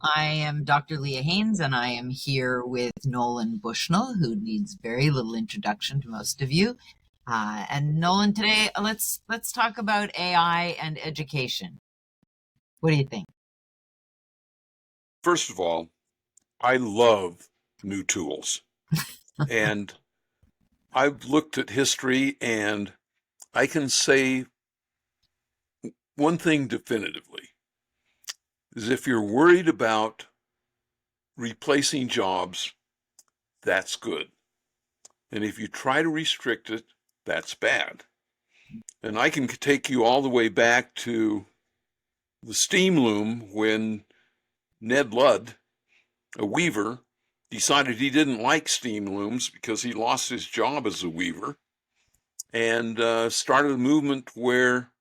I am Dr. Leah Hanes, and I am here with Nolan Bushnell, who needs very little introduction to most of you. And Nolan, today let's talk about AI and education. What do you think? First of all, I love new tools. And I've looked at history, and I can say one thing definitively is if you're worried about replacing jobs, that's good. And if you try to restrict it, that's bad. And I can take you all the way back to the steam loom when Ned Ludd, a weaver, decided he didn't like steam looms because he lost his job as a weaver, and started a movement where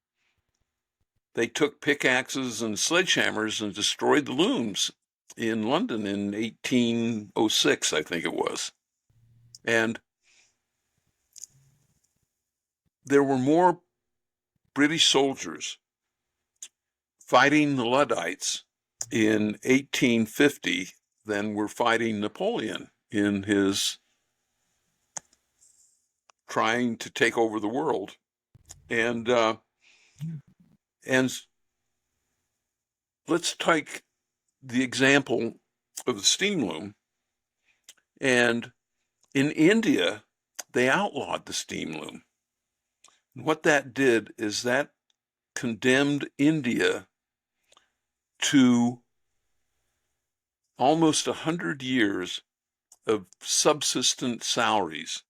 they took pickaxes and sledgehammers and destroyed the looms in London in 1806, I think it was. And there were more British soldiers fighting the Luddites in 1850 than were fighting Napoleon in his trying to take over the world. And let's take the example of the steam loom. And in India, they outlawed the steam loom. And what that did is that condemned India to almost 100 years of subsistence salaries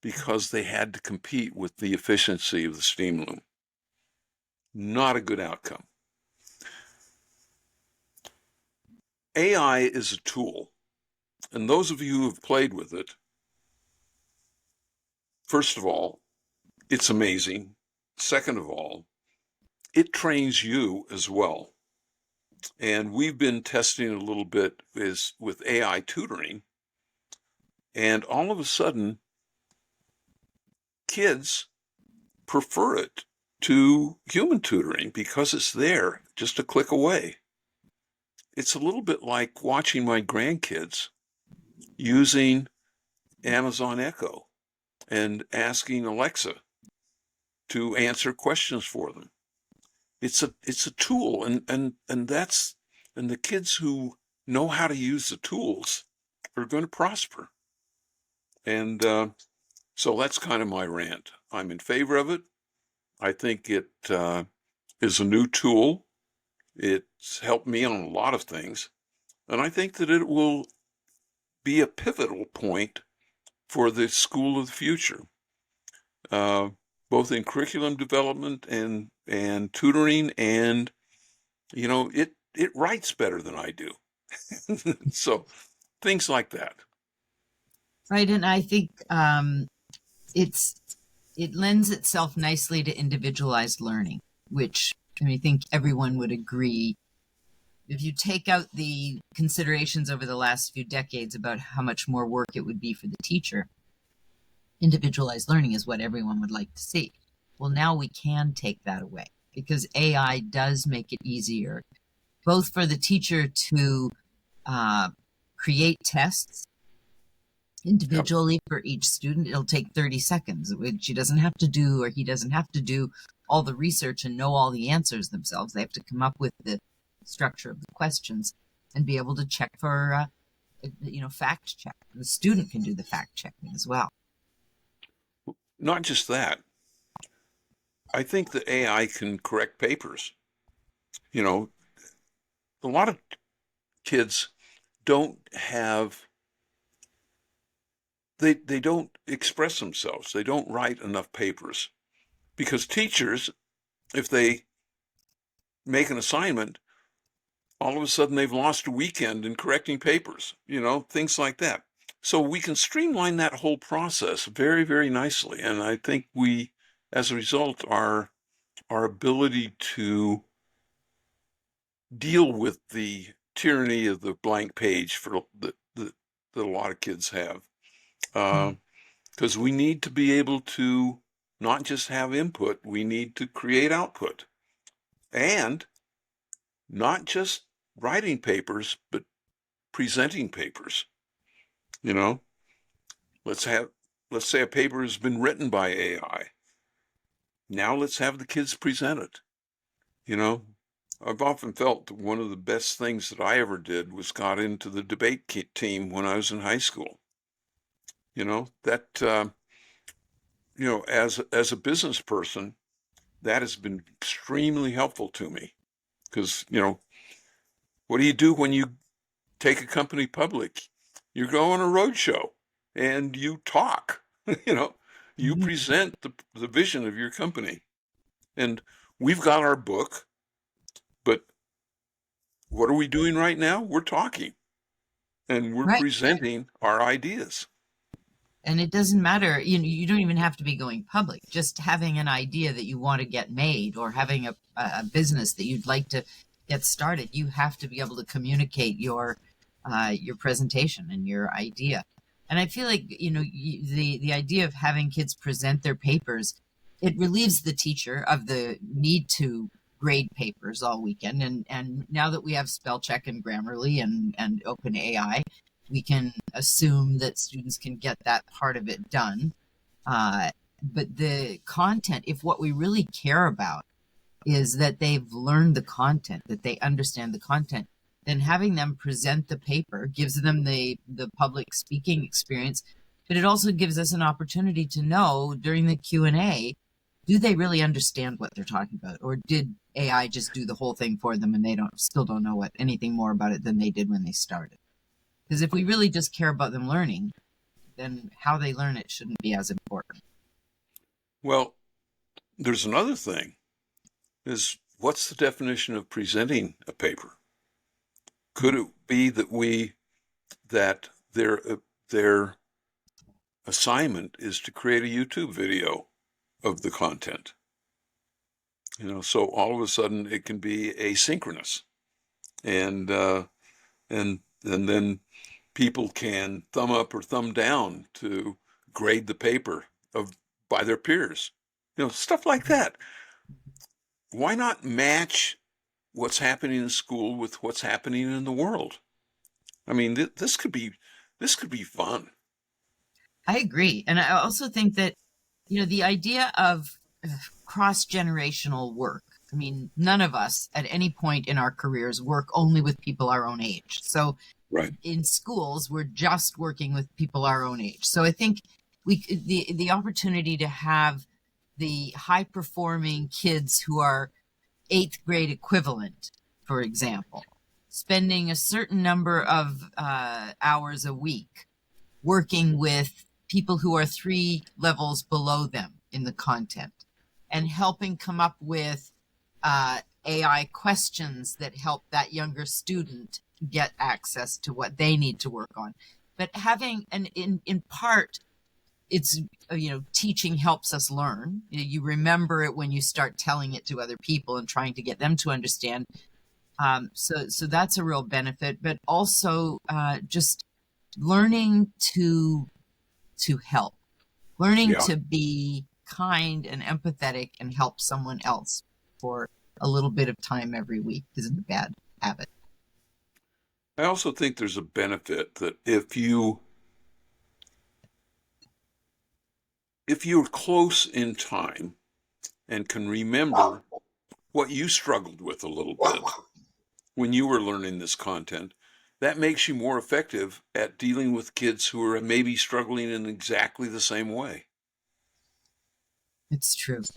because they had to compete with the efficiency of the steam loom. Not a good outcome. AI is a tool, and those of you who have played with it, first of all, it's amazing. Second of all, it trains you as well. And we've been testing a little bit with AI tutoring, and all of a sudden, kids prefer it to human tutoring because it's there, just a click away. It's a little bit like watching my grandkids using Amazon Echo and asking Alexa to answer questions for them. It's a tool, and the kids who know how to use the tools are going to prosper. And so that's kind of my rant. I'm in favor of it. I think it is a new tool. It's helped me on a lot of things, and I think that it will be a pivotal point for the school of the future, both in curriculum development and tutoring, and it writes better than I do. So things like that. Right, and I think it lends itself nicely to individualized learning, which I think everyone would agree. If you take out the considerations over the last few decades about how much more work it would be for the teacher, individualized learning is what everyone would like to see. Well, now we can take that away because AI does make it easier, both for the teacher to create tests individually for each student. It'll take 30 seconds, which he doesn't have to do all the research and know all the answers themselves. They have to come up with the structure of the questions and be able to check for, fact check. The student can do the fact checking as well. Not just that. I think the AI can correct papers. A lot of kids don't have, they don't express themselves. They don't write enough papers because teachers, if they make an assignment, all of a sudden they've lost a weekend in correcting papers, things like that. So we can streamline that whole process very, very nicely. And I think we, as a result, our ability to deal with the tyranny of the blank page that a lot of kids have. Because we need to be able to not just have input, we need to create output. And not just writing papers, but presenting papers. You know, let's say a paper has been written by AI. Now let's have the kids present it. You know, I've often felt that one of the best things that I ever did was got into the debate team when I was in high school. You know, as a business person, that has been extremely helpful to me because, what do you do when you take a company public? You go on a roadshow and you talk, you know, you Mhm. present the vision of your company. And we've got our book, but what are we doing right now? We're talking and we're Right. presenting our ideas. And it doesn't matter, you don't even have to be going public. Just having an idea that you want to get made or having a business that you'd like to get started, you have to be able to communicate your presentation and your idea. And I feel like, the idea of having kids present their papers, it relieves the teacher of the need to grade papers all weekend. And now that we have spell check and Grammarly and open AI, we can assume that students can get that part of it done. Uh, but the content, if what we really care about is that they've learned the content, that they understand the content, then having them present the paper gives them the public speaking experience. But it also gives us an opportunity to know during the Q&A, do they really understand what they're talking about, or did AI just do the whole thing for them and they don't know anything more about it than they did when they started? Because if we really just care about them learning, then how they learn it shouldn't be as important. Well, there's another thing is what's the definition of presenting a paper? Could it be that their assignment is to create a YouTube video of the content? So all of a sudden it can be asynchronous, and and then people can thumb up or thumb down to grade the paper of by their peers, stuff like that. Why not match what's happening in school with what's happening in the world? I mean, this could be fun. I agree. And I also think that, the idea of cross generational work. I mean, none of us at any point in our careers work only with people our own age. So Right. in schools, we're just working with people our own age. So I think the opportunity to have the high performing kids who are eighth grade equivalent, for example, spending a certain number of hours a week working with people who are 3 levels below them in the content and helping come up with AI questions that help that younger student get access to what they need to work on. But having, and in part, it's teaching helps us learn. You remember it when you start telling it to other people and trying to get them to understand. So that's a real benefit, but also just learning to help, learning Yeah. to be kind and empathetic and help someone else for a little bit of time every week isn't a bad habit. I also think there's a benefit that if you're close in time and can remember what you struggled with a little bit when you were learning this content, that makes you more effective at dealing with kids who are maybe struggling in exactly the same way. It's true. It's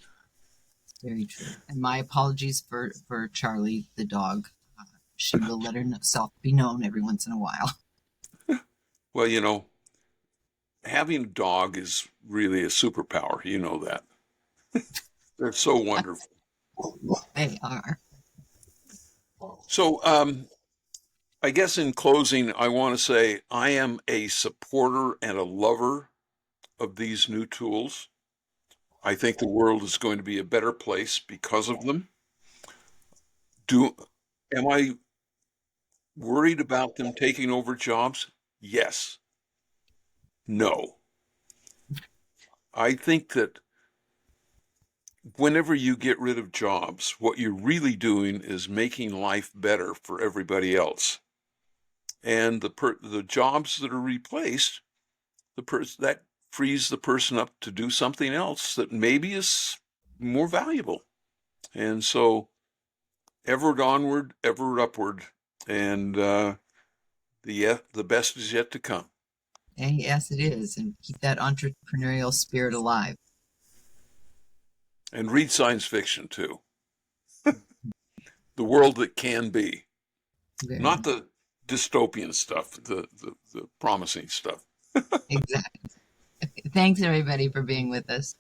very true. And my apologies for Charlie the dog. She will let herself be known every once in a while. Well, having a dog is really a superpower. You know that. They're so wonderful. They are. So, I guess in closing, I want to say I am a supporter and a lover of these new tools. I think the world is going to be a better place because of them. Do Am I worried about them taking over jobs? Yes. No. I think that whenever you get rid of jobs, what you're really doing is making life better for everybody else. And the jobs that are replaced, that frees the person up to do something else that maybe is more valuable. And so, ever onward, ever upward, and the best is yet to come. And yes, it is. And keep that entrepreneurial spirit alive. And read science fiction too. The world that can be, Very not the dystopian stuff, the promising stuff. exactly. Thanks everybody for being with us.